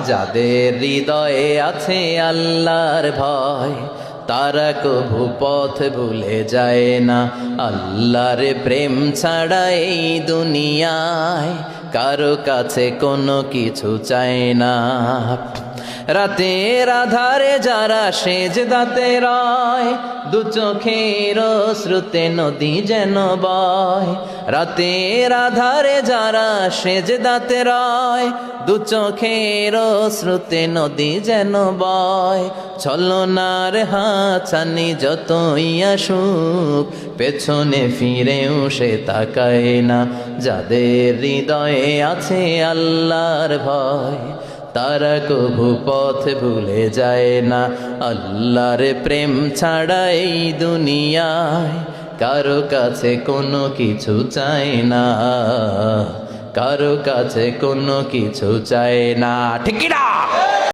যাদের হৃদয়ে আছে আল্লাহর ভয় তারা কভু পথ ভুলে যায় না। আল্লাহর প্রেম ছাড়া এই দুনিয়ায় কারো কাছে কোনো কিছু চায় না। রাতের আধারে যারা সেজদাতে রয় দু চোখের শ্রুতে নদী যেন বয়। রাতের আধারে যারা সেজদাতে রয় দু চোখের শ্রুতে নদী যেন বয়। ছলনার হাতছানি যতই আসুক পেছনে ফিরেও সে তাকায় না। যাদের হৃদয়ে আছে আল্লাহর ভয় তারা কভু পথ ভুলে যায় না। আল্লাহর প্রেম ছাড়া এই দুনিয়ায় কারো কাছে কোনো কিছু চায় না, কারো কাছে কোনো কিছু চায় না। ঠিক কি না?